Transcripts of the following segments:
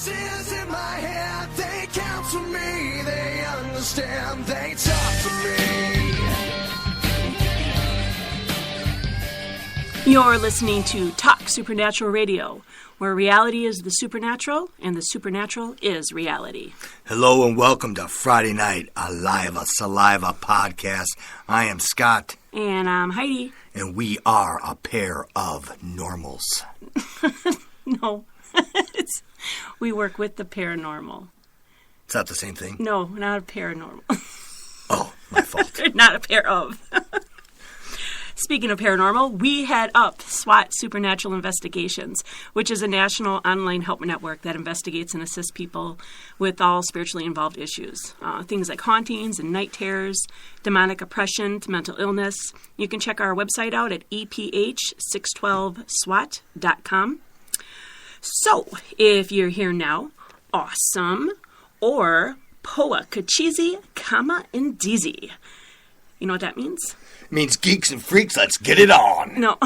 Voices in my head, they counsel me, they understand, they talk to me. You're listening to Talk Supernatural Radio, where reality is the supernatural and the supernatural is reality. Hello and welcome to Friday Night Saliva podcast. I am Scott. And I'm Heidi. And we are a pair of normals. No. We work with the paranormal. Is that the same thing? No, not a paranormal. Oh, my fault. Not a pair of. Speaking of paranormal, we head up SWAT Supernatural Investigations, which is a national online help network that investigates and assists people with all spiritually involved issues. Things like hauntings and night terrors, demonic oppression to mental illness. You can check our website out at eph612swat.com. So, if you're here now, awesome, or poa kachizi, kama and dizi. You know what that means? It means geeks and freaks, let's get it on. No.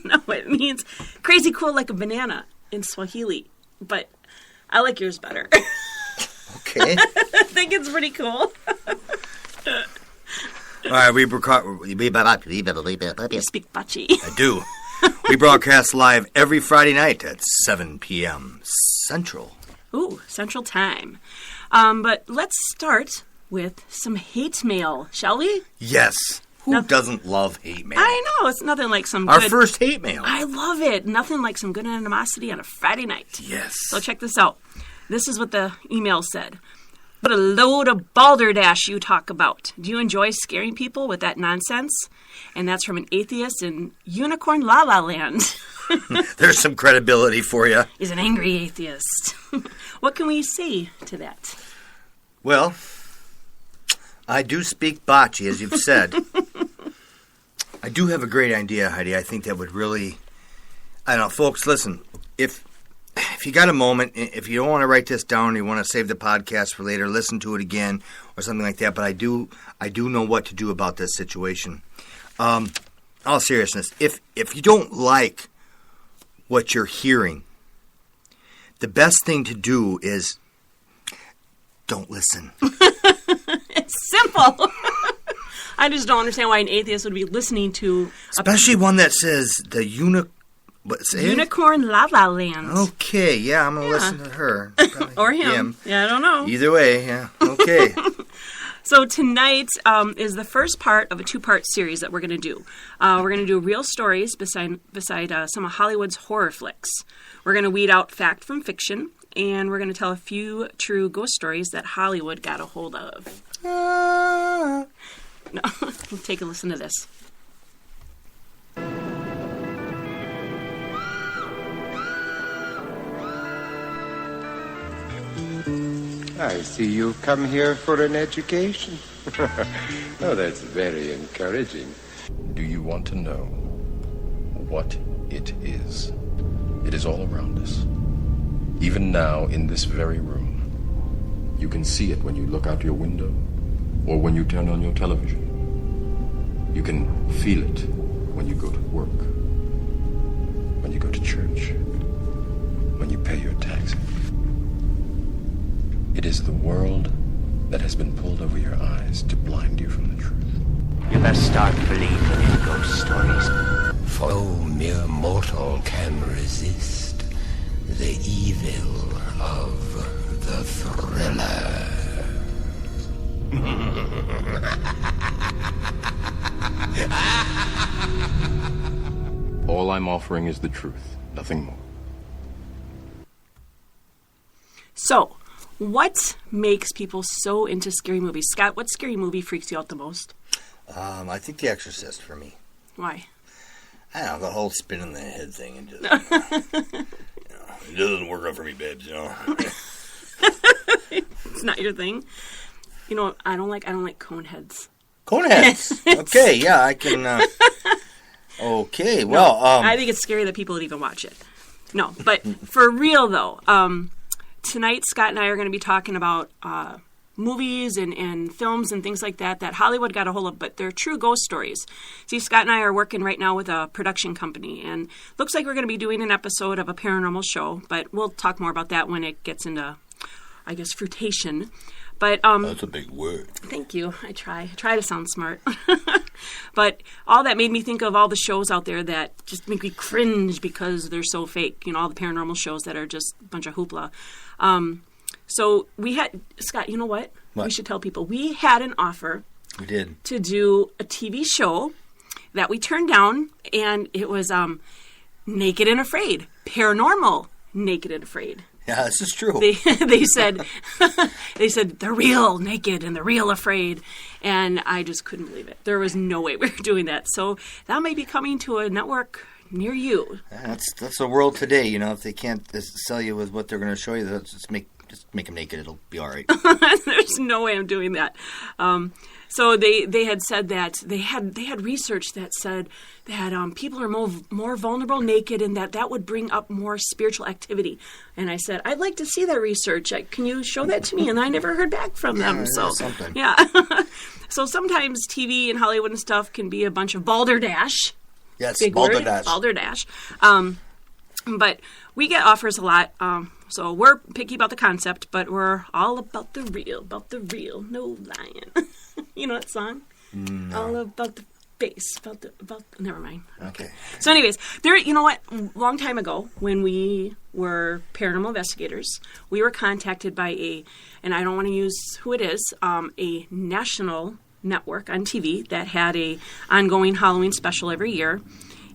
No, it means crazy cool like a banana in Swahili. But I like yours better. Okay. I think it's pretty cool. All right, you speak Bachi. I do. We broadcast live every Friday night at 7 p.m. Central. Ooh, Central Time. But let's start with some hate mail, shall we? Yes. Who doesn't love hate mail? I know. It's nothing like some Our good... first hate mail. I love it. Nothing like some good animosity on a Friday night. Yes. So check this out. This is what the email said. What a load of balderdash you talk about. Do you enjoy scaring people with that nonsense? And that's from an atheist in Unicorn La La Land. There's some credibility for you. He's an angry atheist. What can we say to that? Well, I do speak Bocce, as you've said. I do have a great idea, Heidi. I think that would really... I don't know, folks, listen. If you got a moment, if you don't want to write this down, you want to save the podcast for later, listen to it again, or something like that, but I do know what to do about this situation. All seriousness, if you don't like what you're hearing, the best thing to do is don't listen. It's simple. I just don't understand why an atheist would be listening to... Especially one that says the Unicorn La La Land. Okay, yeah, I'm going to listen to her. Or him. Yeah, I don't know. Either way, yeah, okay. So tonight is the first part of a two-part series that we're going to do. We're going to do real stories beside some of Hollywood's horror flicks. We're going to weed out fact from fiction, and we're going to tell a few true ghost stories that Hollywood got a hold of. No, take a listen to this. I see you've come here for an education. Oh, that's very encouraging. Do you want to know what it is? It is all around us. Even now, in this very room. You can see it when you look out your window or when you turn on your television. You can feel it when you go to work, when you go to church, when you pay your taxes. It is the world that has been pulled over your eyes to blind you from the truth. You best start believing in ghost stories. For no mere mortal can resist the evil of the thriller. All I'm offering is the truth, nothing more. So, what makes people so into scary movies? Scott, what scary movie freaks you out the most? I think The Exorcist for me. Why? I don't know, the whole spin in the head thing. And just, it doesn't work out for me, babes, It's not your thing. You know, I don't like cone heads. Cone heads? Okay, yeah, I can... Okay, well... I think it's scary that people would even watch it. No, but for real, though, tonight Scott and I are going to be talking about movies and films and things like that Hollywood got a hold of, but they're true ghost stories. See, Scott and I are working right now with a production company, and looks like we're going to be doing an episode of a paranormal show, but we'll talk more about that when it gets into, I guess, fruition. But That's a big word. Thank you. I try to sound smart. But all that made me think of all the shows out there that just make me cringe because they're so fake. You know, all the paranormal shows that are just a bunch of hoopla. So we had, Scott, you know what? We should tell people. We had an offer. We did. To do a TV show that we turned down, and it was Naked and Afraid. Paranormal Naked and Afraid. Yeah, this is true. They said they're real naked and they're real afraid, and I just couldn't believe it. There was no way we were doing that. So that may be coming to a network near you. That's the world today. You know, if they can't sell you with what they're going to show you, just make them naked. It'll be all right. There's no way I'm doing that. So they had said that they had research that said that people are more vulnerable naked, and that would bring up more spiritual activity. And I said, I'd like to see that research. Can you show that to me? And I never heard back from them. So something. Yeah. So sometimes TV and Hollywood and stuff can be a bunch of balderdash. Yes, Big balderdash. Balderdash. But we get offers a lot. So we're picky about the concept, but we're all about the real, no lying. You know that song? No. All about the face, never mind. Okay. So anyways, you know what? Long time ago, when we were paranormal investigators, we were contacted by and I don't want to use who it is, a national network on TV that had a ongoing Halloween special every year.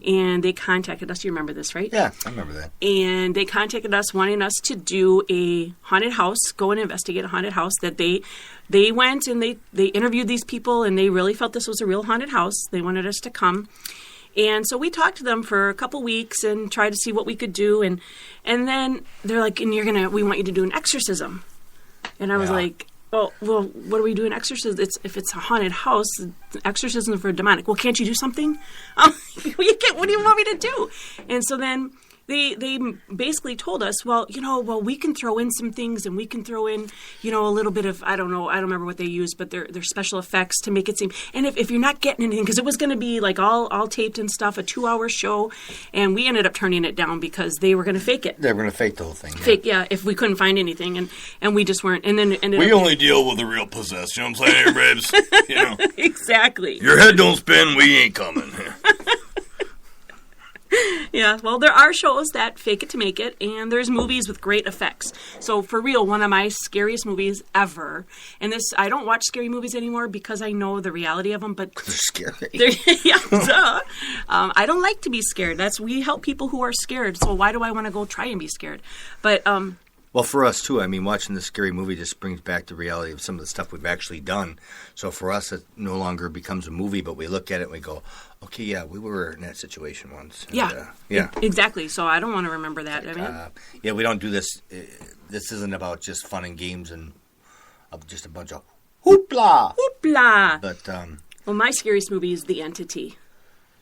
And they contacted us. You remember this, right? Yeah, I remember that. And they contacted us wanting us to do a haunted house, go and investigate a haunted house that they went and they interviewed these people, and they really felt this was a real haunted house. They wanted us to come. And so we talked to them for a couple weeks and tried to see what we could do. And then they're like, and we want you to do an exorcism. And I was like, oh, well, what do we do in exorcism? If it's a haunted house, exorcism for demonic. Well, can't you do something? What do you want me to do? And so then they basically told us, well, we can throw in some things, and we can throw in, a little bit of, I don't remember what they used, but they're special effects to make it seem. And if you're not getting anything, because it was going to be like all taped and stuff, a 2-hour show, and we ended up turning it down because they were going to fake it. They were going to fake the whole thing. Yeah. Fake, yeah, if we couldn't find anything, and we just weren't. And then we only deal with the real possessed. You know what I'm saying, babes? Exactly. Your head don't spin, we ain't coming. Yeah, well, there are shows that fake it to make it, and there's movies with great effects. So, for real, one of my scariest movies ever, and I don't watch scary movies anymore because I know the reality of them, but... They're scary. Yeah, duh. I don't like to be scared. We help people who are scared, so why do I want to go try and be scared? But, well, for us, too, I mean, watching this scary movie just brings back the reality of some of the stuff we've actually done. So for us, it no longer becomes a movie, but we look at it and we go, okay, yeah, we were in that situation once. And, yeah. Exactly. So I don't want to remember that. Yeah, we don't do this. This isn't about just fun and games and just a bunch of hoopla. Hoopla. But, well, my scariest movie is The Entity.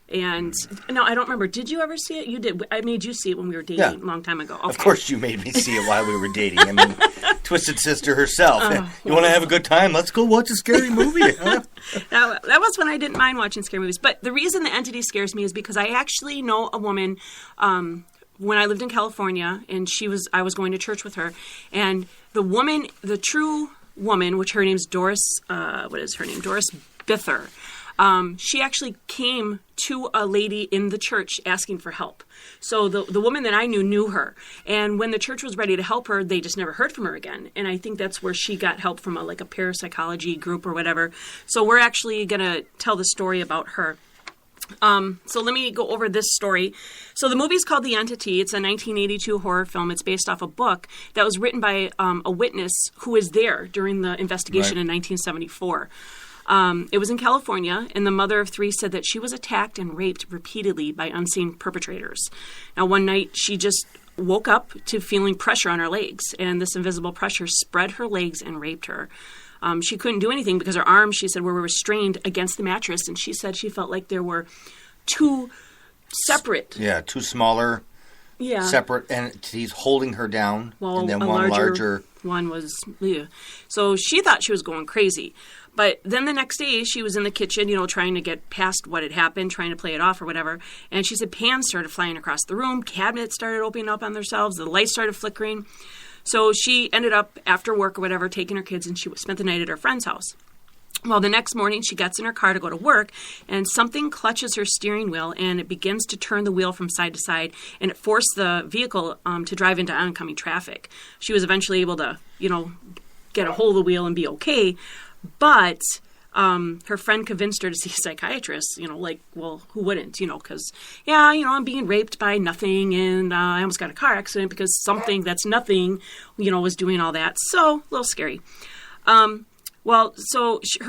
And, no, I don't remember. Did you ever see it? You did. I made you see it when we were dating a long time ago. Okay. Of course you made me see it while we were dating. I mean, Twisted Sister herself. You want to have a good time? Let's go watch a scary movie. Huh? That was when I didn't mind watching scary movies. But the reason The Entity scares me is because I actually know a woman when I lived in California, and I was going to church with her. And the true woman, which her name's Doris, what is her name? Doris Bither. She actually came to a lady in the church asking for help. So the woman that I knew her. And when the church was ready to help her, they just never heard from her again. And I think that's where she got help from a parapsychology group or whatever. So we're actually going to tell the story about her. So let me go over this story. So the movie's called The Entity. It's a 1982 horror film. It's based off a book that was written by a witness who was there during the investigation in 1974. It was in California, and the mother of 3 said that she was attacked and raped repeatedly by unseen perpetrators. Now, one night, she just woke up to feeling pressure on her legs, and this invisible pressure spread her legs and raped her. She couldn't do anything because her arms, she said, were restrained against the mattress, and she said she felt like there were 2 separate... Yeah, 2 smaller separate entities holding her down, Well, and then a one larger one was. Yeah. So she thought she was going crazy. But then the next day, she was in the kitchen, trying to get past what had happened, trying to play it off or whatever. And she said pans started flying across the room, cabinets started opening up on themselves, the lights started flickering. So she ended up, after work or whatever, taking her kids, and she spent the night at her friend's house. Well, the next morning, she gets in her car to go to work, and something clutches her steering wheel, and it begins to turn the wheel from side to side, and it forced the vehicle to drive into oncoming traffic. She was eventually able to, get a hold of the wheel and be okay. But her friend convinced her to see a psychiatrist, well, who wouldn't, because, I'm being raped by nothing, and I almost got a car accident because something that's nothing, was doing all that. So, a little scary. Her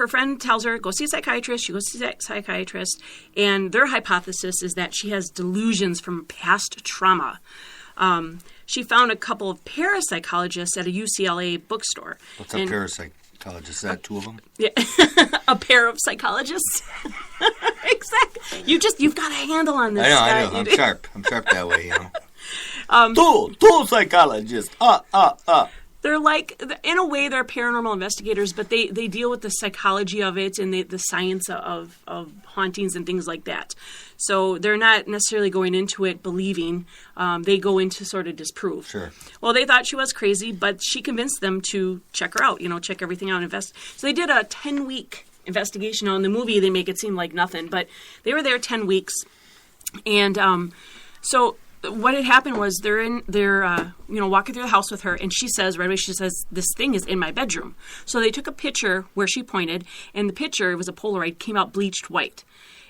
friend tells her, go see a psychiatrist. She goes to see a psychiatrist, and their hypothesis is that she has delusions from past trauma. She found a couple of parapsychologists at a UCLA bookstore. What's a parapsychologist? Is that two of them? Yeah, a pair of psychologists. Exactly. You've got a handle on this. I know. I'm sharp that way. Two psychologists. They're like, in a way, they're paranormal investigators, but they deal with the psychology of it and the science of hauntings and things like that. So they're not necessarily going into it believing. They go in to sort of disprove. Sure. Well, they thought she was crazy, but she convinced them to check her out, check everything out. So they did a 10-week investigation. Now, in the movie, they make it seem like nothing, but they were there 10 weeks. And so what had happened was they're walking through the house with her, and she says, this thing is in my bedroom. So they took a picture where she pointed, and the picture, it was a Polaroid, came out bleached white.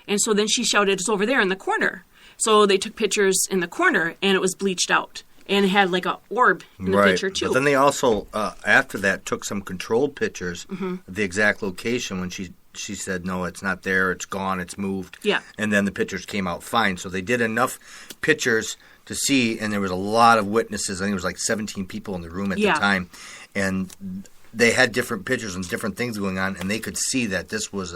And so then she shouted, it's over there in the corner. So they took pictures in the corner, and it was bleached out. And it had like a orb in the picture, too. But then they also, after that, took some controlled pictures of the exact location when she said, no, it's not there, it's gone, it's moved. Yeah. And then the pictures came out fine. So they did enough pictures to see, and there was a lot of witnesses. I think there was like 17 people in the room at the time. And they had different pictures and different things going on, and they could see that this was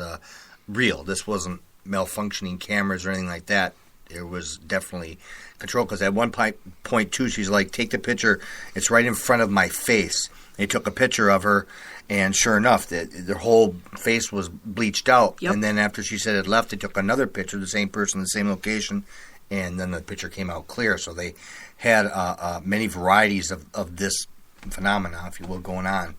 real. This wasn't malfunctioning cameras or anything like that. It was definitely control, because at one point, too, she's like, take the picture. It's right in front of my face. They took a picture of her, and sure enough, their whole face was bleached out. Yep. And then after she said it left, they took another picture of the same person, the same location, and then the picture came out clear. So they had many varieties of this phenomena, if you will, going on.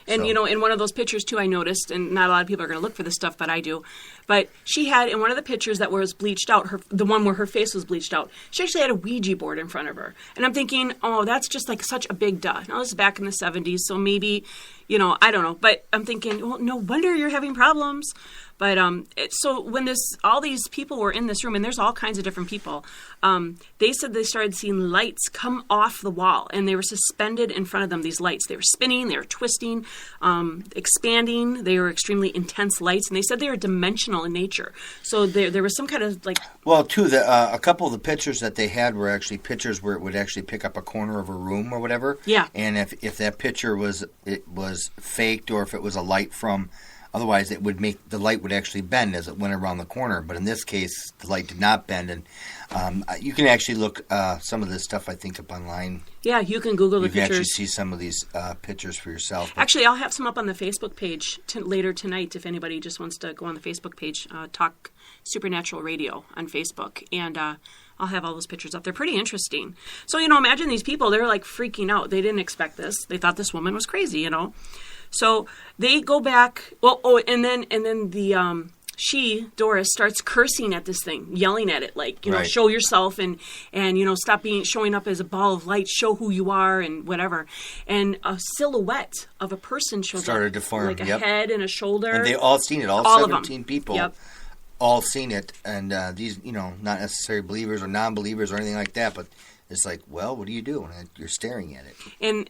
And, So. In one of those pictures, too, I noticed, and not a lot of people are going to look for this stuff, but I do. But she had, in one of the pictures that was bleached out, the one where her face was bleached out, she actually had a Ouija board in front of her. And I'm thinking, oh, that's just like such a big duh. Now, this is back in the 70s, so maybe, I don't know. But I'm thinking, well, no wonder you're having problems. But so when all these people were in this room, and there's all kinds of different people, they said they started seeing lights come off the wall, and they were suspended in front of them, these lights. They were spinning, they were twisting, expanding. They were extremely intense lights, and they said they were dimensional in nature. So there was some kind of like... Well, too, a couple of the pictures that they had were actually pictures where it would actually pick up a corner of a room or whatever. Yeah. And if that picture was faked, or if it was a light from... Otherwise, the light would actually bend as it went around the corner. But in this case, the light did not bend. And you can actually look some of this stuff, I think, up online. Yeah, you can Google the pictures. You can actually see some of these pictures for yourself. Actually, I'll have some up on the Facebook page later tonight if anybody just wants to go on the Facebook page, Talk Supernatural Radio on Facebook. And I'll have all those pictures up. They're pretty interesting. So, imagine these people. They're like freaking out. They didn't expect this. They thought this woman was crazy, So they go back. Well, and then Doris, starts cursing at this thing, yelling at it, like, Right. show yourself and stop showing up as a ball of light, show who you are and whatever. And a silhouette of a person started to form, like a head and a shoulder. And they all seen it. All 17 people. Yep. All seen it. And these, not necessarily believers or non-believers or anything like that, but it's like, well, what do you do? And you're staring at it. And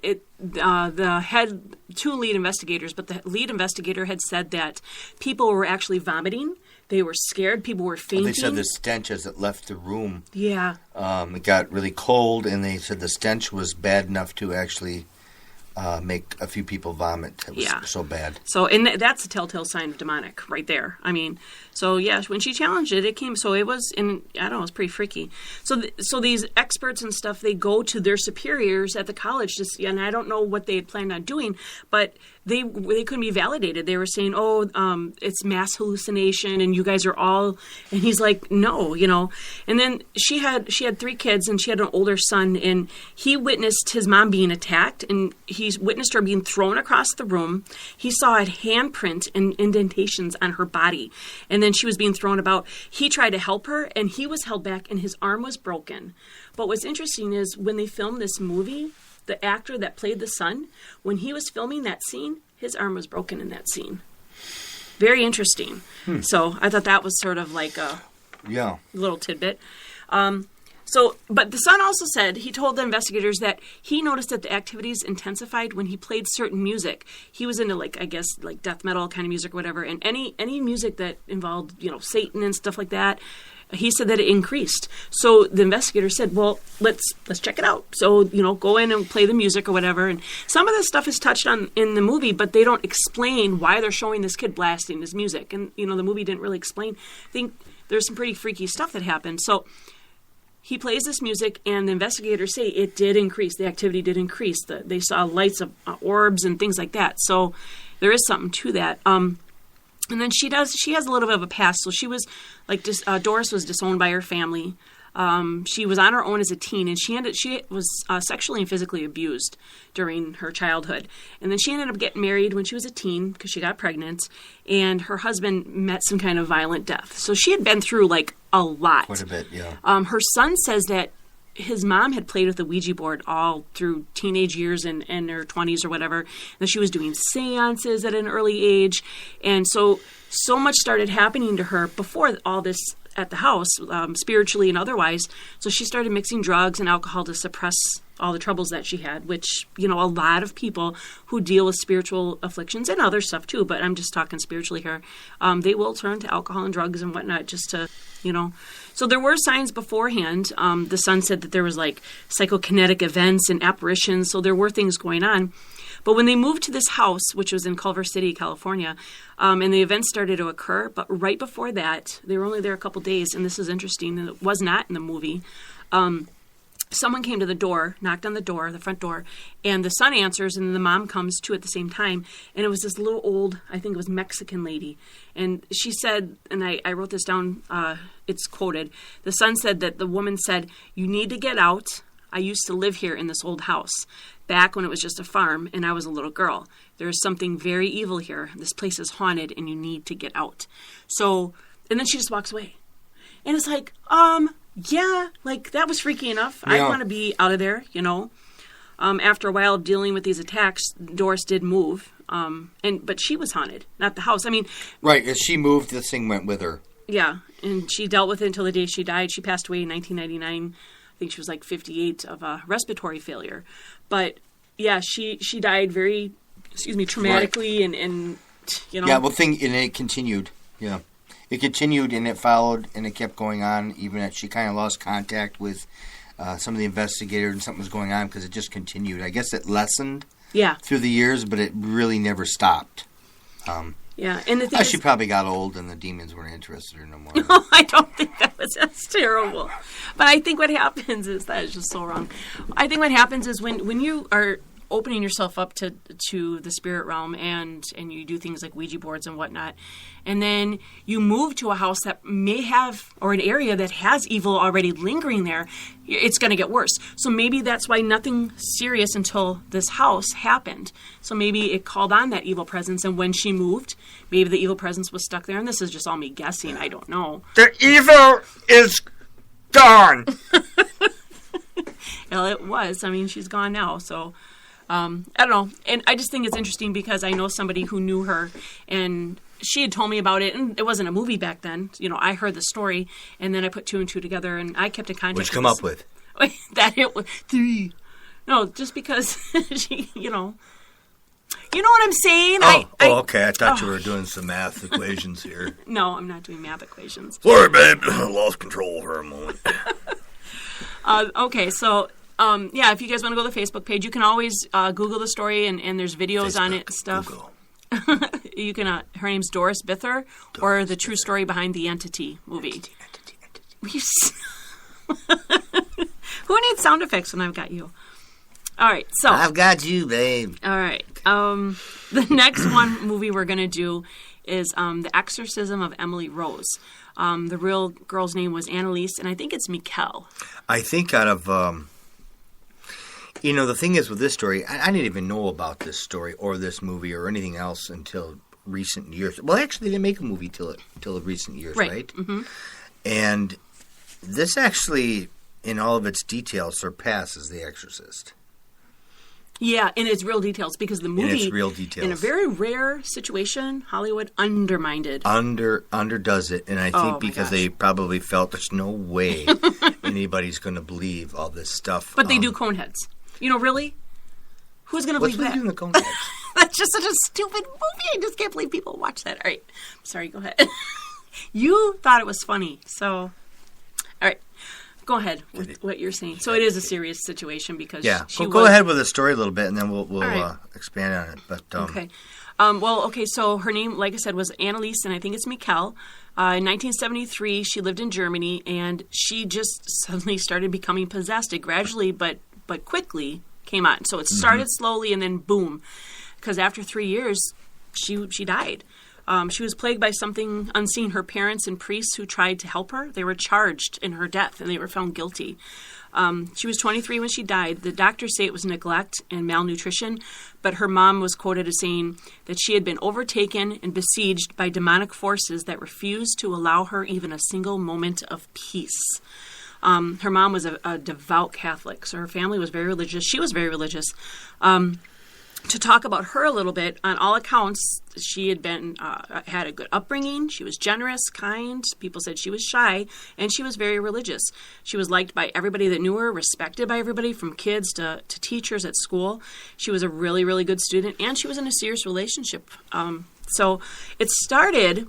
two lead investigators, but the lead investigator had said that people were actually vomiting. They were scared. People were fainting. Well, they said the stench as it left the room. Yeah. It got really cold, and they said the stench was bad enough to actually make a few people vomit. It was so bad. So, and that's a telltale sign of demonic right there. I mean, so yeah, when she challenged it, it came. So it was, and I don't know, it was pretty freaky. So, so these experts and stuff, they go to their superiors at the college to see, and I don't know what they had planned on doing, but they couldn't be validated. They were saying, oh, it's mass hallucination, and you guys are all, and he's like, no, you know. And then she had 3 kids, and she had an older son, and he witnessed his mom being attacked, and he witnessed her being thrown across the room. He saw a handprint and indentations on her body, and then she was being thrown about. He tried to help her, and he was held back, and his arm was broken. But what's interesting is when they filmed this movie, the actor that played the son, when he was filming that scene, his arm was broken in that scene. Very interesting. So I thought that was sort of like a little tidbit. But the son also said, he told the investigators that he noticed that the activities intensified when he played certain music. He was into, like, I guess, like death metal kind of music or whatever, and any music that involved, you know, Satan and stuff like that, he said that it increased. So the investigator said, well, let's check it out. So, you know, go in and play the music or whatever. And some of this stuff is touched on in the movie, but they don't explain why they're showing this kid blasting his music. And, you know, the movie didn't really explain. I think there's some pretty freaky stuff that happened. So he plays this music, and the investigators say it did increase. The activity did increase. They saw lights of orbs and things like that. So there is something to that. And then she has a little bit of a past. So she was like, Doris was disowned by her family. She was on her own as a teen, and she was sexually and physically abused during her childhood. And then she ended up getting married when she was a teen because she got pregnant, and her husband met some kind of violent death. So she had been through like a lot. Quite a bit, yeah. Her son says that his mom had played with the Ouija board all through teenage years and her 20s or whatever. And she was doing seances at an early age. And so much started happening to her before all this at the house, spiritually and otherwise. So she started mixing drugs and alcohol to suppress all the troubles that she had, which, you know, a lot of people who deal with spiritual afflictions and other stuff too, but I'm just talking spiritually here, they will turn to alcohol and drugs and whatnot just to, you know. So there were signs beforehand. The son said that there was like psychokinetic events and apparitions, so there were things going on. But when they moved to this house, which was in Culver City, California, and the events started to occur, but right before that, they were only there a couple days, and this is interesting, and it was not in the movie. Someone came to the door, knocked on the door, the front door, and the son answers, and the mom comes too at the same time. And it was this little old, I think it was Mexican lady. And she said, and I wrote this down, it's quoted, the son said that the woman said, "You need to get out. I used to live here in this old house, back when it was just a farm, and I was a little girl. There is something very evil here. This place is haunted, and you need to get out." So, and then she just walks away. And it's like, yeah, like, that was freaky enough. Yeah. I want to be out of there, you know. After a while of dealing with these attacks, Doris did move, but she was haunted, not the house. I mean... Right, as she moved, this thing went with her. Yeah, and she dealt with it until the day she died. She passed away in 1999. I think she was like 58 of a respiratory failure. But, yeah, she died very, traumatically, right. and you know... Yeah, well, and it continued, yeah. It continued, and it followed, and it kept going on, even as she kind of lost contact with some of the investigators, and something was going on, because it just continued. I guess it lessened through the years, but it really never stopped. Yeah, and the thing is, she probably got old, and the demons weren't interested in her no more. No, I don't think that's terrible. But I think what happens is, that is just so wrong. I think what happens is when you are opening yourself up to the spirit realm and you do things like Ouija boards and whatnot, and then you move to a house that may have, or an area that has evil already lingering there, it's going to get worse. So maybe that's why nothing serious until this house happened. So maybe it called on that evil presence, and when she moved, maybe the evil presence was stuck there, and this is just all me guessing, I don't know. The evil is gone! Well, it was. I mean, she's gone now, so... I don't know. And I just think it's interesting because I know somebody who knew her, and she had told me about it, and it wasn't a movie back then. You know, I heard the story, and then I put 2 and 2 together, and I kept in contact. What'd you come up with? That it was 3. No, just because she, you know what I'm saying? Okay. I thought you were doing some math equations here. No, I'm not doing math equations. Sorry, babe. I lost control for a moment. Okay, so... Yeah, if you guys want to go to the Facebook page, you can always Google the story, and there's videos on it and stuff. Google. You can. Her name's Doris Bither, or The True Story Behind the Entity movie. Entity. Who needs sound effects when I've got you? All right, so I've got you, babe. All right. The next movie we're going to do is The Exorcism of Emily Rose. The real girl's name was Annalise, and I think it's Mikkel. I think out of, the thing is with this story, I didn't even know about this story or this movie or anything else until recent years. Well, actually, they didn't make a movie till the recent years, right? Mm-hmm. And this actually, in all of its details, surpasses The Exorcist. Yeah, in its real details, because the movie, in its real details, in a very rare situation, Hollywood undermined it. Underdoes it, and I think because they probably felt there's no way anybody's going to believe all this stuff. But they do Coneheads. Really? Who's going to believe that? What's doing the Coneheads? That's just such a stupid movie. I just can't believe people watch that. All right. Sorry, go ahead. You thought it was funny, so... All right. Go ahead with what you're saying. So it is a serious situation because go ahead with the story a little bit, and then we'll expand on it. But okay. So her name, like I said, was Annalise, and I think it's Mikkel. In 1973, she lived in Germany, and she just suddenly started becoming possessed. It gradually, but quickly, came on. So it started slowly, and then boom. Because after 3 years, she died. She was plagued by something unseen. Her parents and priests who tried to help her, they were charged in her death, and they were found guilty. She was 23 when she died. The doctors say it was neglect and malnutrition, but her mom was quoted as saying that she had been overtaken and besieged by demonic forces that refused to allow her even a single moment of peace. Her mom was a devout Catholic, so her family was very religious. She was very religious. To talk about her a little bit, on all accounts, she had had a good upbringing. She was generous, kind. People said she was shy, and she was very religious. She was liked by everybody that knew her, respected by everybody, from kids to teachers at school. She was a really, really good student, and she was in a serious relationship. So it started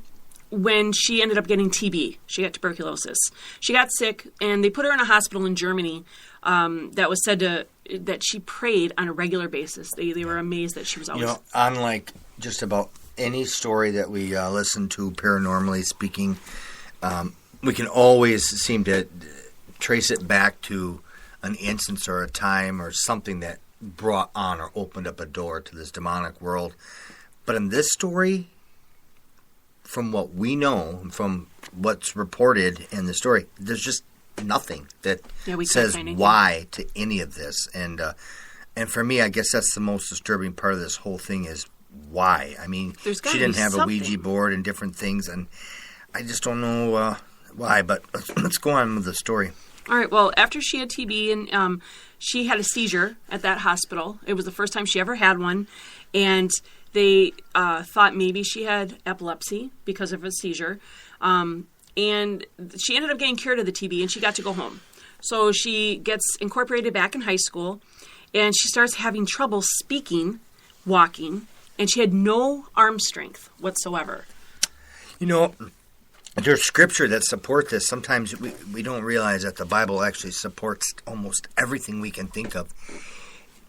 when she ended up getting TB. She got tuberculosis. She got sick, and they put her in a hospital in Germany that was said that she prayed on a regular basis. They were amazed that she was always... unlike just about any story that we listen to, paranormally speaking, we can always seem to trace it back to an instance or a time or something that brought on or opened up a door to this demonic world. But in this story, from what we know, from what's reported in the story, there's just nothing that says why to any of this. And for me, I guess that's the most disturbing part of this whole thing is why. I mean, she didn't have a Ouija board and different things, and I just don't know why. But let's go on with the story. All right. Well, after she had TB, and she had a seizure at that hospital. It was the first time she ever had one, and they thought maybe she had epilepsy because of a seizure. And she ended up getting cured of the TB, and she got to go home. So she gets incorporated back in high school, and she starts having trouble speaking, walking, and she had no arm strength whatsoever. There's scripture that support this. Sometimes we don't realize that the Bible actually supports almost everything we can think of.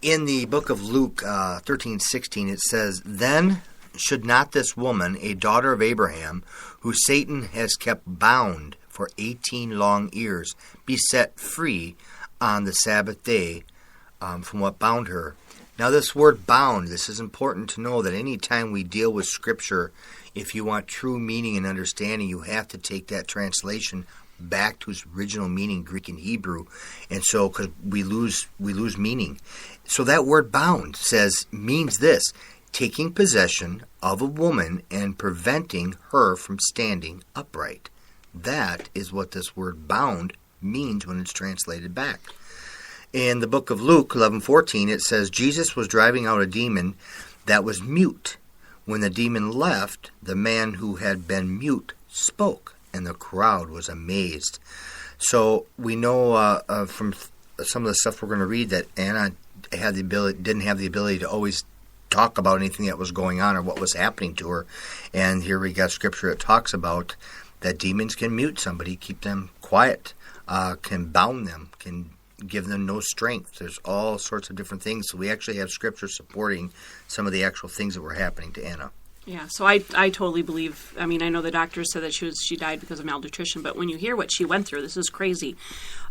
In the book of Luke 13:16, it says, "Then should not this woman, a daughter of Abraham, who Satan has kept bound for 18 long years, be set free on the Sabbath day from what bound her?" Now this word bound, this is important to know that any time we deal with Scripture, if you want true meaning and understanding, you have to take that translation back to its original meaning, Greek and Hebrew. And so, because we lose meaning. So that word bound means this: taking possession of a woman and preventing her from standing upright. That is what this word bound means when it's translated back. In the book of Luke 11:14, it says, Jesus was driving out a demon that was mute. When the demon left, the man who had been mute spoke, and the crowd was amazed. So we know from some of the stuff we're going to read that Anna didn't have the ability to always talk about anything that was going on or what was happening to her. And here we got scripture that talks about that demons can mute somebody, keep them quiet, can bound them, can give them no strength. There's all sorts of different things. So we actually have scripture supporting some of the actual things that were happening to Anna. Yeah, so I totally believe. I mean, I know the doctors said that she died because of malnutrition, but when you hear what she went through, this is crazy.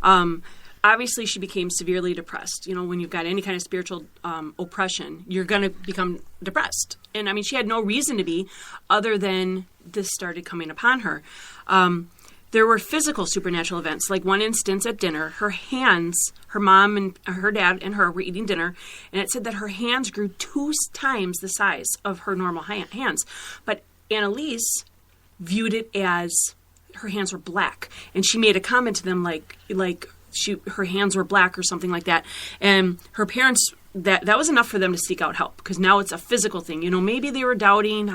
Obviously, she became severely depressed. You know, when you've got any kind of spiritual oppression, you're going to become depressed. And I mean, she had no reason to be, other than this started coming upon her. There were physical supernatural events, like one instance at dinner, her mom and her dad and her were eating dinner, and it said that her hands grew 2 times the size of her normal hands. But Annalise viewed it as her hands were black, and she made a comment to them like her hands were black or something like that. And her parents, that was enough for them to seek out help, because now it's a physical thing. You know, maybe they were doubting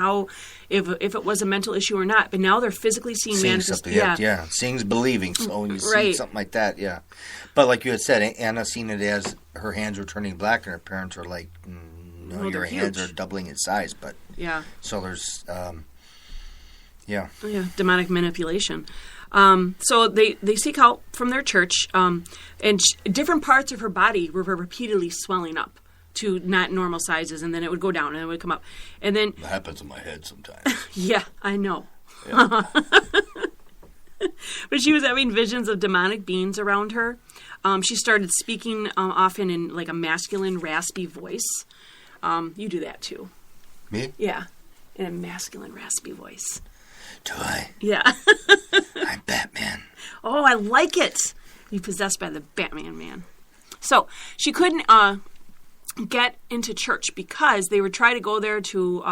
if it was a mental issue or not, but now they're physically seeing manifestation. Yeah, seeing's believing. So when you see something like that, yeah. But like you had said, Anna seen it as her hands were turning black, and her parents were like, "No, your hands are doubling in size." But yeah, so there's demonic manipulation. So they seek help from their church, and different parts of her body were repeatedly swelling up to not normal sizes, and then it would go down, and then it would come up. And then... That happens in my head sometimes. Yeah, I know. Yeah. But she was having visions of demonic beings around her. She started speaking often in like a masculine, raspy voice. You do that too. Me? Yeah, in a masculine, raspy voice. Do I? Yeah. I'm Batman. Oh, I like it. You're possessed by the Batman man. So she couldn't get into church because they would try to go there to,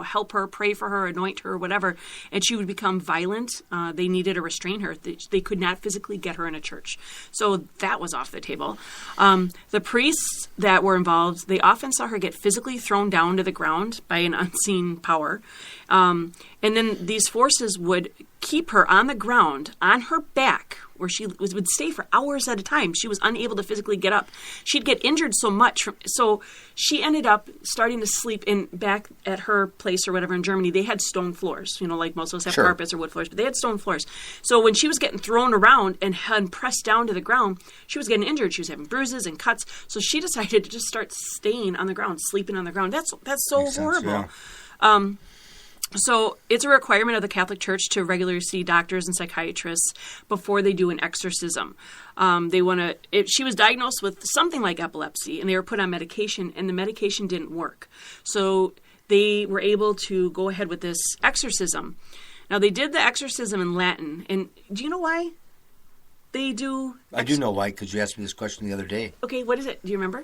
help her, pray for her, anoint her, or whatever, and she would become violent. They needed to restrain her. They could not physically get her in a church. So that was off the table. The priests that were involved, they often saw her get physically thrown down to the ground by an unseen power. And then these forces would keep her on the ground, on her back, where she would stay for hours at a time. She was unable to physically get up. She'd get injured so much. So she ended up starting to sleep back at her place or whatever in Germany. They had stone floors, like most of us have carpets or wood floors, but they had stone floors. So when she was getting thrown around and pressed down to the ground, she was getting injured. She was having bruises and cuts. So she decided to just start staying on the ground, sleeping on the ground. That's so Makes horrible. Sense, yeah. So it's a requirement of the Catholic Church to regularly see doctors and psychiatrists before they do an exorcism. She was diagnosed with something like epilepsy, and they were put on medication, and the medication didn't work. So they were able to go ahead with this exorcism. Now, they did the exorcism in Latin, and do you know why they do? I do know why, because you asked me this question the other day. Okay, what is it? Do you remember?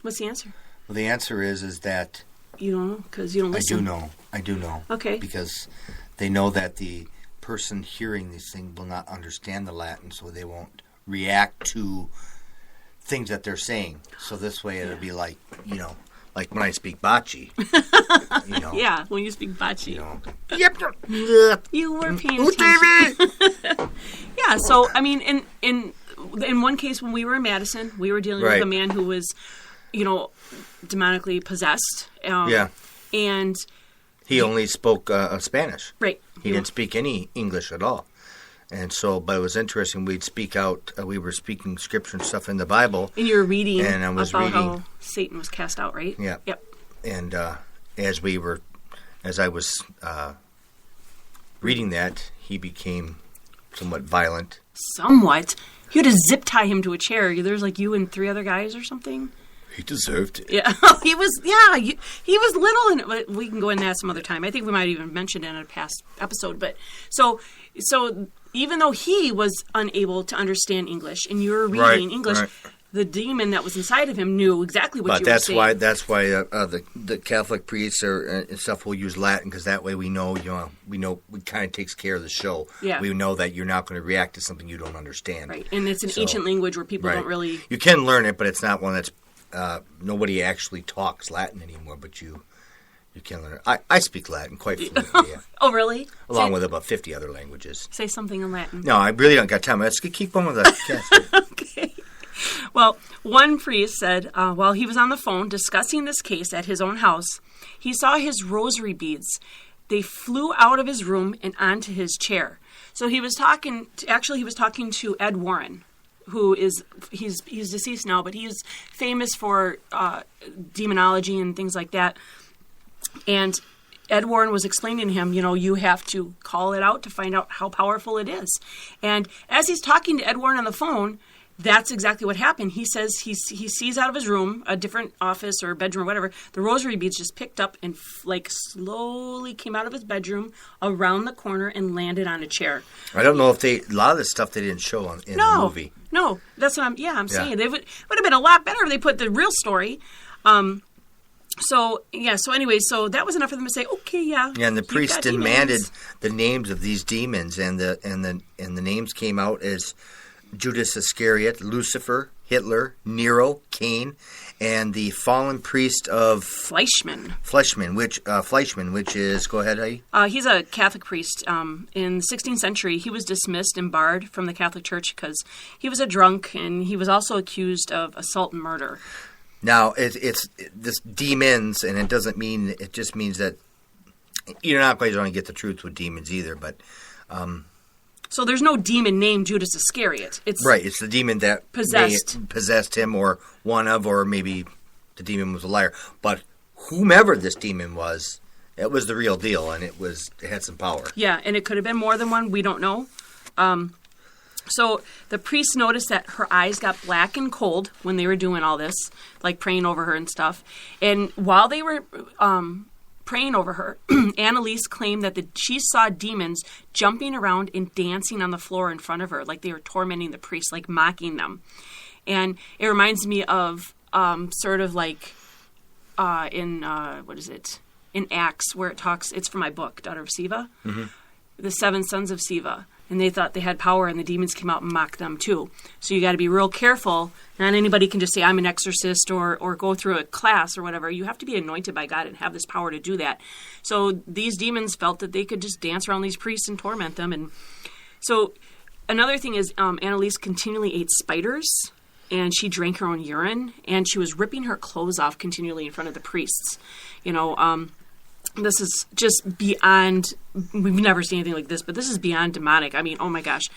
What's the answer? Well, the answer is that... You don't know because you don't listen. I do know. Okay. Because they know that the person hearing these things will not understand the Latin, so they won't react to things that they're saying. So this way it'll be like, like when I speak Bocce. Yeah, when you speak Bocce. Yep. You were paying attention. Yeah, so, I mean, in one case when we were in Madison, we were dealing with a man who was... demonically possessed. And he only spoke Spanish. Right. He didn't speak any English at all. And so, but it was interesting. We'd speak out. We were speaking scripture and stuff in the Bible. And you were reading. And I was reading how Satan was cast out, right? Yeah. Yep. And as I was reading that, he became somewhat violent. Somewhat. You had to zip tie him to a chair. There's like you and 3 other guys or something. He deserved it. Yeah, he was. Yeah, he was little, and we can go into that some other time. I think we might even mention it in a past episode. But so even though he was unable to understand English, and you were reading English, the demon that was inside of him knew exactly what you were saying. But that's why the Catholic priests and stuff will use Latin, because that way we know it kind of takes care of the show. Yeah. We know that you're not going to react to something you don't understand. Right, and it's an ancient language where people don't really. You can learn it, but it's not one that's. Nobody actually talks Latin anymore, but you can learn it. I speak Latin quite fluently. Yeah. Oh, really? Along with about 50 other languages. Say something in Latin. No, I really don't got time. Let's keep on with that. Okay. Well, one priest said while he was on the phone discussing this case at his own house, he saw his rosary beads. They flew out of his room and onto his chair. So he was talking to Ed Warren, who is he's deceased now, but he's famous for demonology and things like that. And Ed Warren was explaining to him, you have to call it out to find out how powerful it is. And as he's talking to Ed Warren on the phone, that's exactly what happened. He says he sees out of his room, a different office or bedroom or whatever, the rosary beads just picked up and slowly came out of his bedroom around the corner and landed on a chair. I don't know if a lot of the stuff they didn't show in the movie. No, that's what I'm saying. It would have been a lot better if they put the real story. So that was enough for them to say, okay, yeah. Yeah, and the priest demanded the names of these demons, and the names came out as Judas Iscariot, Lucifer, Hitler, Nero, Cain, and the fallen priest of Fleischmann, which is, go ahead, Heidi. He's a Catholic priest. In the 16th century, he was dismissed and barred from the Catholic Church because he was a drunk, and he was also accused of assault and murder. Now, it's this demons, and it just means that you're not quite going to get the truth with demons either, but... So there's no demon named Judas Iscariot. It's the demon that possessed him, or or maybe the demon was a liar. But whomever this demon was, it was the real deal, and it had some power. Yeah, and it could have been more than one. We don't know. So the priest noticed that her eyes got black and cold when they were doing all this, like praying over her and stuff. And while they were praying over her, Annalise claimed that she saw demons jumping around and dancing on the floor in front of her, like they were tormenting the priest, like mocking them. And it reminds me of sort of like in Acts, where it talks, it's from my book, Daughter of Siva, the 7 sons of Siva. And they thought they had power, and the demons came out and mocked them too. So you got to be real careful. Not anybody can just say, I'm an exorcist, or go through a class or whatever. You have to be anointed by God and have this power to do that. So these demons felt that they could just dance around these priests and torment them. And so another thing is Annalise continually ate spiders, and she drank her own urine, and she was ripping her clothes off continually in front of the priests. This is just beyond, we've never seen anything like this, but this is beyond demonic. I mean, oh my gosh.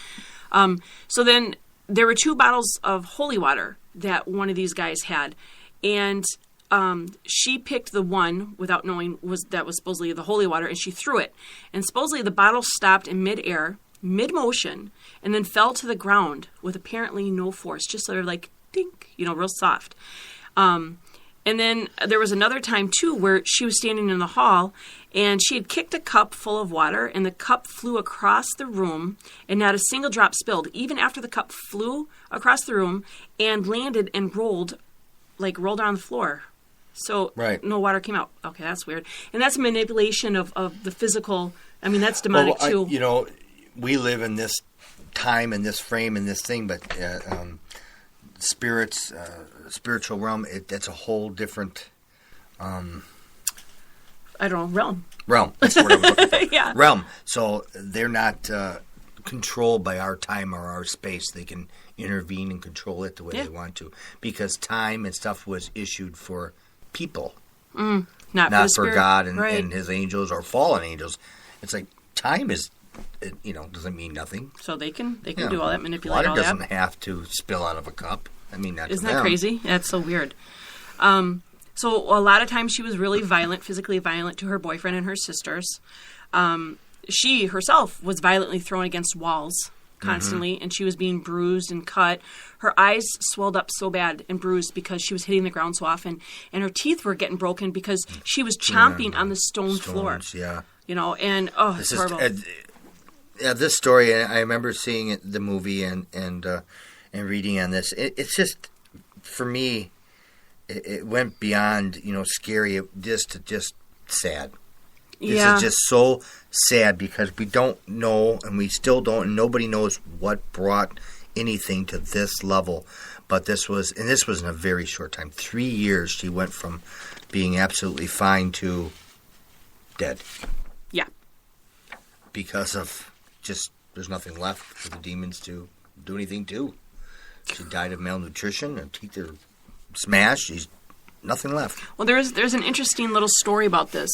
So then there were 2 bottles of holy water that one of these guys had. And she picked the one without knowing that was supposedly the holy water, and she threw it. And supposedly the bottle stopped in midair, mid-motion, and then fell to the ground with apparently no force, just sort of like dink, real soft. And then there was another time, too, where she was standing in the hall, and she had kicked a cup full of water, and the cup flew across the room, and not a single drop spilled, even after the cup flew across the room and landed and rolled on the floor. So no water came out. Okay, that's weird. And that's manipulation of the physical. I mean, that's demonic, too. We live in this time and this frame and this thing, but... spiritual realm, that's a whole different I don't know, realm. That's the word I'm looking for. Yeah. Realm. So they're not controlled by our time or our space. They can intervene and control it the way they want to, because time and stuff was issued for people, not for God and his angels or fallen angels. It's like time is, doesn't mean nothing. So they can do all that, manipulate all that. Water doesn't have to spill out of a cup. I mean, isn't that crazy? That's so weird. So a lot of times she was really violent, physically violent to her boyfriend and her sisters. She herself was violently thrown against walls constantly, and she was being bruised and cut. Her eyes swelled up so bad and bruised because she was hitting the ground so often, and her teeth were getting broken because she was chomping on the stone floor. Yeah. It's horrible. This story, I remember seeing the movie and reading on this. It's just, for me, it went beyond, scary, just sad. This is just so sad because we don't know, and we still don't, and nobody knows what brought anything to this level. But this was in a very short time. 3 years she went from being absolutely fine to dead. Yeah. Because of just, there's nothing left for the demons to do anything to. She died of malnutrition, her teeth are smashed, she's nothing left. Well, there's an interesting little story about this.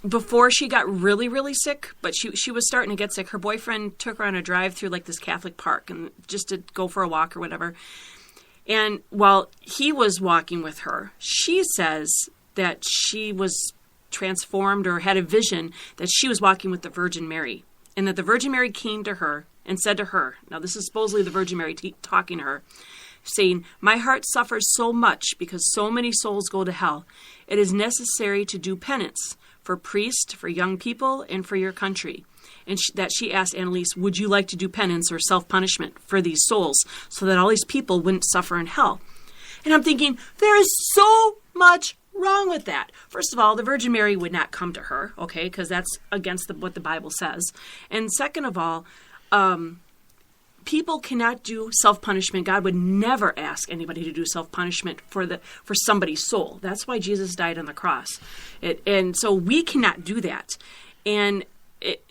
before she got really, really sick, but she was starting to get sick. Her boyfriend took her on a drive through like this Catholic park and just to go for a walk or whatever. And while he was walking with her, she says that she was transformed or had a vision that she was walking with the Virgin Mary, and that the Virgin Mary came to her and said to her, now this is supposedly the Virgin Mary talking to her, saying, "My heart suffers so much because so many souls go to hell. It is necessary to do penance for priests, for young people, and for your country." And that she asked Annalise, would you like to do penance or self-punishment for these souls so that all these people wouldn't suffer in hell? And I'm thinking, there is so much wrong with that. First of all, the Virgin Mary would not come to her, okay, because that's against what the Bible says. And second of all, people cannot do self-punishment. God would never ask anybody to do self-punishment for somebody's soul. That's why Jesus died on the cross. And so we cannot do that. And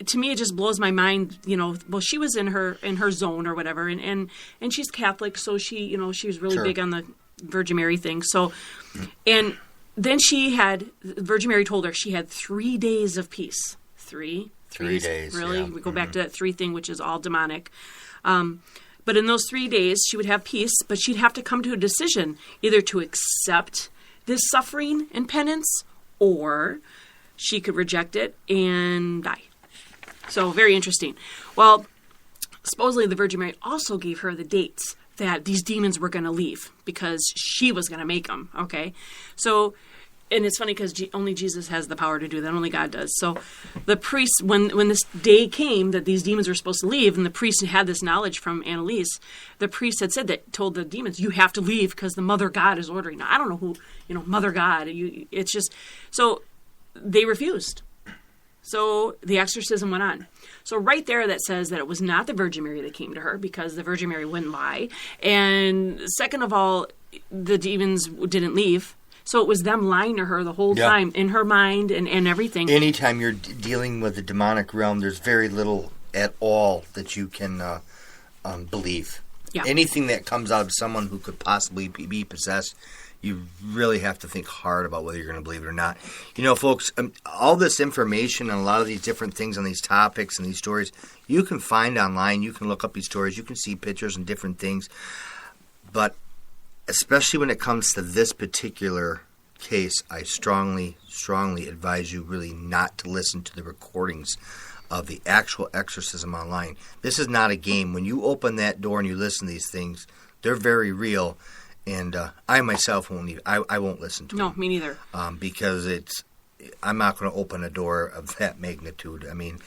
to me, it just blows my mind. Well, she was in her zone or whatever, and she's Catholic, so she was really big on the Virgin Mary thing. So, and then the Virgin Mary told her she had 3 days of peace. Three days. Really? Yeah. We go back to that 3 thing, which is all demonic. But in those 3 days, she would have peace, but she'd have to come to a decision, either to accept this suffering and penance, or she could reject it and die. So very interesting. Well, supposedly the Virgin Mary also gave her the dates that these demons were going to leave because she was going to make them, okay? So, and it's funny because only Jesus has the power to do that. Only God does. So the priest, when this day came that these demons were supposed to leave, and the priest had this knowledge from Annalise, the priest had told the demons, you have to leave because the Mother God is ordering. Now, I don't know who, Mother God. It's just, so they refused. So the exorcism went on. So right there that says that it was not the Virgin Mary that came to her because the Virgin Mary wouldn't lie. And second of all, the demons didn't leave. So it was them lying to her the whole time in her mind and everything. Anytime you're dealing with the demonic realm, there's very little at all that you can believe. Yeah. Anything that comes out of someone who could possibly be possessed, you really have to think hard about whether you're going to believe it or not. Folks, all this information and a lot of these different things on these topics and these stories, you can find online. You can look up these stories. You can see pictures and different things. But especially when it comes to this particular case, I strongly, strongly advise you really not to listen to the recordings of the actual exorcism online. This is not a game. When you open that door and you listen to these things, they're very real. And I myself I won't listen to them. No, me neither. Because I'm not going to open a door of that magnitude. I mean,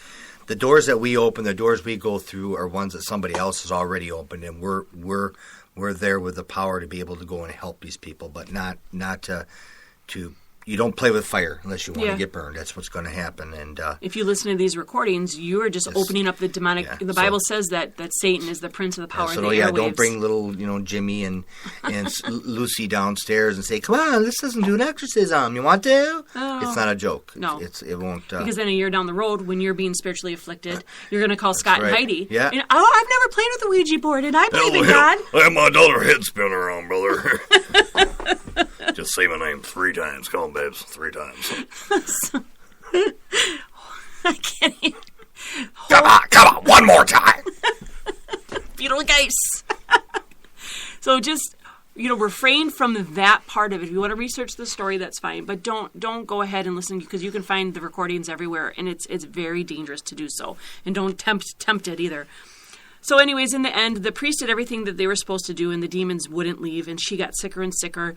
the doors that we open, the doors we go through are ones that somebody else has already opened, and we're there with the power to be able to go and help these people, but not to you don't play with fire unless you want to get burned. That's what's going to happen. And if you listen to these recordings, you are just opening up the demonic. Yeah. The Bible says that Satan is the prince of the power of the airwaves. Don't bring little Jimmy and Lucy downstairs and say, "Come on, let's listen to an exorcism. You want to?" Oh. It's not a joke. No, it won't. Because then a year down the road, when you're being spiritually afflicted, you're going to call Scott and Heidi. Yeah. And, I've never played with the Ouija board, and I believe in God. I have my daughter head spin around, brother. Just say my name 3 times. Call him, babes, 3 times. I can't even. Come on, one more time. Beetlegeist. So just, refrain from that part of it. If you want to research the story, that's fine. But don't go ahead and listen, because you can find the recordings everywhere, and it's very dangerous to do so. And don't tempt it either. So anyways, in the end, the priest did everything that they were supposed to do, and the demons wouldn't leave, and she got sicker and sicker.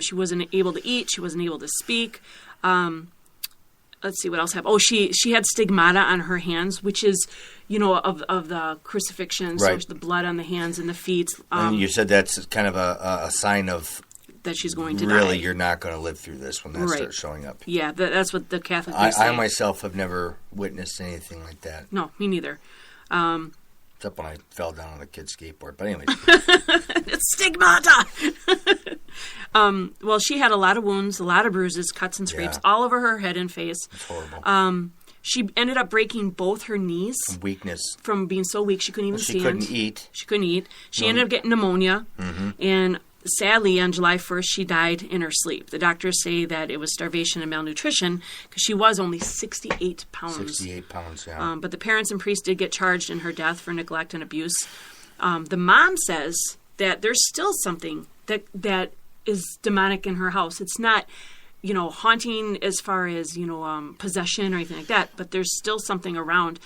She wasn't able to eat. She wasn't able to speak. Let's see what else happened. Oh, she had stigmata on her hands, which is, of the crucifixion, right. So the blood on the hands and the feet. And you said that's kind of a sign of that she's going to die. Really, you're not going to live through this when that starts showing up. Yeah, that's what the Catholic say. I myself have never witnessed anything like that. No, me neither. Except when I fell down on a kid's skateboard. But anyways. It's stigmata! Well, she had a lot of wounds, a lot of bruises, cuts and scrapes all over her head and face. It's horrible. She ended up breaking both her knees. Weakness. From being so weak, she couldn't even stand. She couldn't eat. She ended up getting pneumonia. Mm-hmm. And sadly, on July 1st, she died in her sleep. The doctors say that it was starvation and malnutrition because she was only 68 pounds. 68 pounds, yeah. But the parents and priest did get charged in her death for neglect and abuse. The mom says that there's still something that is demonic in her house. It's not, haunting as far as, possession or anything like that, but there's still something around.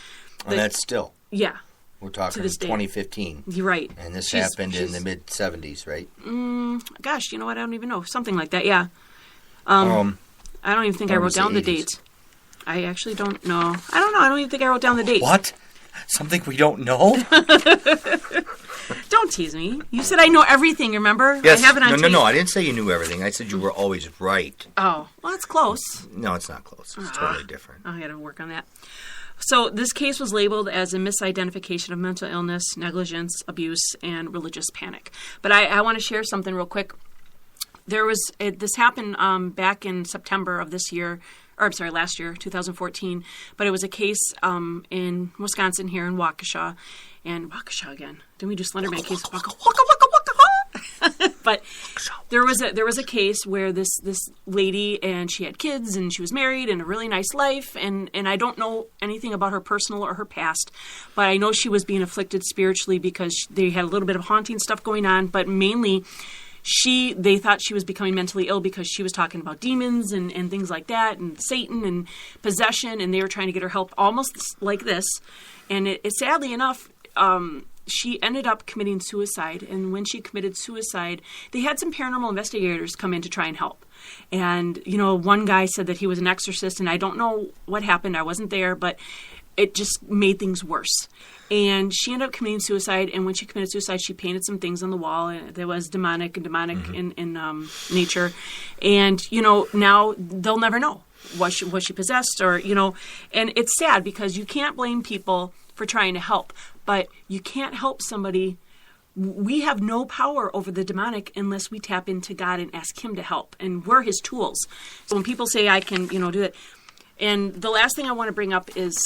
And that's still. Yeah. We're talking 2015. You're right. And this happened in the mid-70s, right? Gosh, you know what? I don't even know. Something like that, yeah. I don't even think I wrote down the date. I actually don't know. I don't know. I don't even think I wrote down the date. What? Something we don't know? Don't tease me. You said I know everything, remember? Yes. I have it on tape. No. I didn't say you knew everything. I said you were always right. Oh, well, it's close. No, it's not close. It's totally different. I got to work on that. So this case was labeled as a misidentification of mental illness, negligence, abuse, and religious panic. But I want to share something real quick. This happened back in September of this year, last year, 2014. But it was a case in Wisconsin here in Waukesha. And Waukesha again. Didn't we do Slenderman case? Waka. But there was a case where this lady, and she had kids and she was married and a really nice life, and I don't know anything about her personal or her past, but I know she was being afflicted spiritually because they had a little bit of haunting stuff going on, but mainly they thought she was becoming mentally ill because she was talking about demons and things like that, and Satan and possession, and they were trying to get her help almost like this. And it sadly enough, she ended up committing suicide. And when she committed suicide, they had some paranormal investigators come in to try and help. And, one guy said that he was an exorcist, and I don't know what happened. I wasn't there, but it just made things worse. And she ended up committing suicide. And when she committed suicide, she painted some things on the wall. And there was demonic in nature. And, now they'll never know. Was she possessed or, and it's sad because you can't blame people for trying to help, but you can't help somebody. We have no power over the demonic unless we tap into God and ask him to help, and we're his tools. So when people say I can, do that. And the last thing I want to bring up is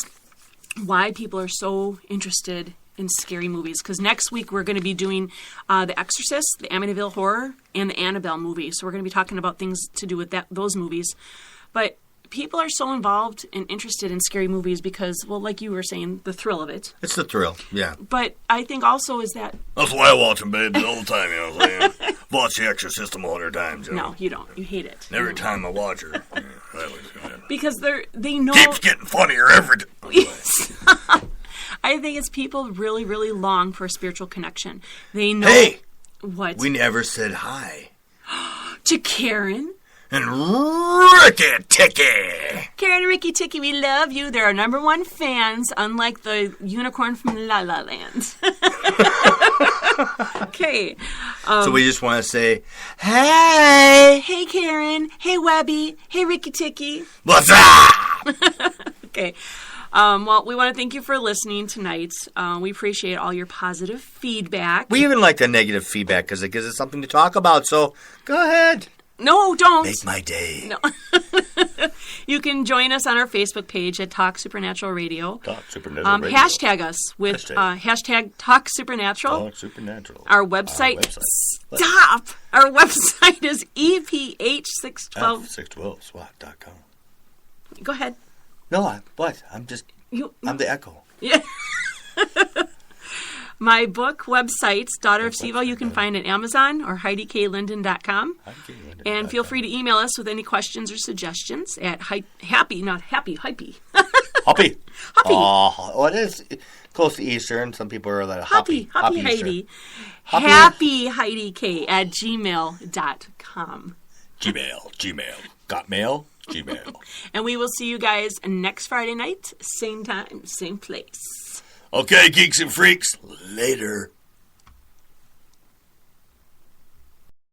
why people are so interested in scary movies, because next week we're going to be doing The Exorcist, the Amityville Horror, and the Annabelle movie. So we're going to be talking about things to do with those movies. But people are so involved and interested in scary movies because, well, like you were saying, the thrill of it. It's the thrill, yeah. But I think also is that... That's why I watch them, baby, all the time, you know what I'm saying? I've watched The Exorcist 100 times, No, you don't. You hate it. And every time I watch her... Because they know... Keeps getting funnier every time. I think it's people really, really long for a spiritual connection. They know... Hey! What? We never said hi. To Karen... And Ricky Ticky. Karen and Ricky Ticky, we love you. They're our number one fans, unlike the unicorn from La La Land. Okay. So we just want to say, hey. Hey, Karen. Hey, Webby. Hey, Ricky Ticky. What's up? Okay. Well, we want to thank you for listening tonight. We appreciate all your positive feedback. We even like the negative feedback because it gives us something to talk about. So go ahead. No, don't. Make my day. No. You can join us on our Facebook page at Talk Supernatural Radio. Talk Supernatural Radio. Hashtag us with hashtag Talk Supernatural. Talk Supernatural. Our website. Stop! Our website is EP612. F612SWAT.com. Go ahead. No, what? I'm the echo. Yeah. My book websites, Daughter of Sivo, you can find at Amazon or HeidiKLinden.com. And feel free to email us with any questions or suggestions at Happy. Hoppy. Hoppy. Oh, it is close to Easter, and some people are like Hoppy Heidi. Hoppy. Happy Heidi K at gmail.com. Gmail. Got mail? Gmail. And we will see you guys next Friday night, same time, same place. Okay, geeks and freaks, later.